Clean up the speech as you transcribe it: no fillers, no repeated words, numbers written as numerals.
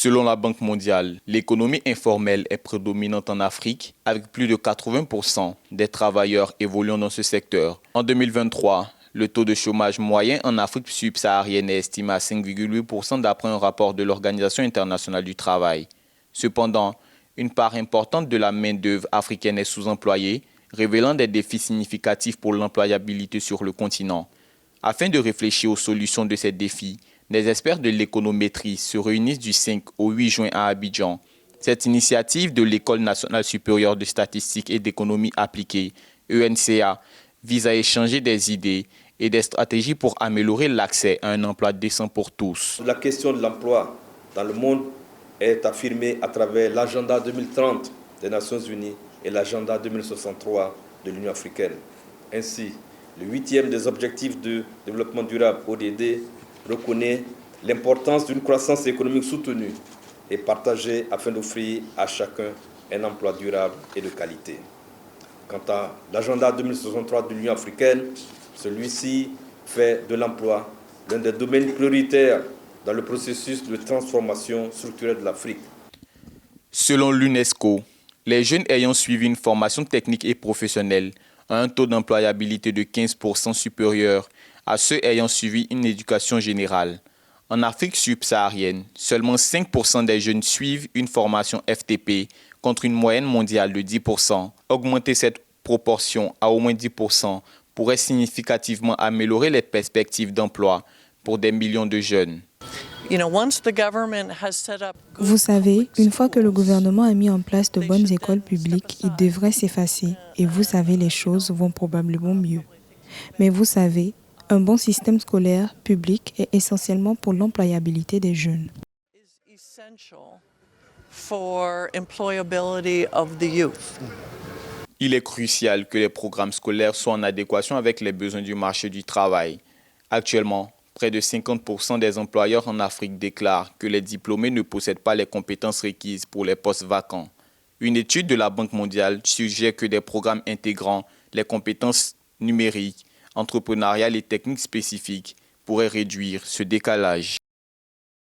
Selon la Banque mondiale, l'économie informelle est prédominante en Afrique, avec plus de 80% des travailleurs évoluant dans ce secteur. En 2023, le taux de chômage moyen en Afrique subsaharienne est estimé à 5,8% d'après un rapport de l'Organisation internationale du travail. Cependant, une part importante de la main-d'œuvre africaine est sous-employée, révélant des défis significatifs pour l'employabilité sur le continent. Afin de réfléchir aux solutions de ces défis, des experts de l'économétrie se réunissent du 5 au 8 juin à Abidjan. Cette initiative de l'École nationale supérieure de statistique et d'économie appliquée, ENCA, vise à échanger des idées et des stratégies pour améliorer l'accès à un emploi décent pour tous. La question de l'emploi dans le monde est affirmée à travers l'agenda 2030 des Nations Unies et l'agenda 2063 de l'Union africaine. Ainsi, le 8e des objectifs de développement durable, ODD, reconnaît l'importance d'une croissance économique soutenue et partagée afin d'offrir à chacun un emploi durable et de qualité. Quant à l'agenda 2063 de l'Union africaine, celui-ci fait de l'emploi l'un des domaines prioritaires dans le processus de transformation structurelle de l'Afrique. Selon l'UNESCO, les jeunes ayant suivi une formation technique et professionnelle ont un taux d'employabilité de 15% supérieur à ceux ayant suivi une éducation générale. En Afrique subsaharienne, seulement 5% des jeunes suivent une formation FTP contre une moyenne mondiale de 10%. Augmenter cette proportion à au moins 10% pourrait significativement améliorer les perspectives d'emploi pour des millions de jeunes. Vous savez, une fois que le gouvernement a mis en place de bonnes écoles publiques, il devrait s'effacer et vous savez, les choses vont probablement mieux. Mais vous savez, un bon système scolaire public est essentiellement pour l'employabilité des jeunes. Il est crucial que les programmes scolaires soient en adéquation avec les besoins du marché du travail. Actuellement, près de 50% des employeurs en Afrique déclarent que les diplômés ne possèdent pas les compétences requises pour les postes vacants. Une étude de la Banque mondiale suggère que des programmes intégrant les compétences numériques, entrepreneuriales et techniques spécifiques pourraient réduire ce décalage.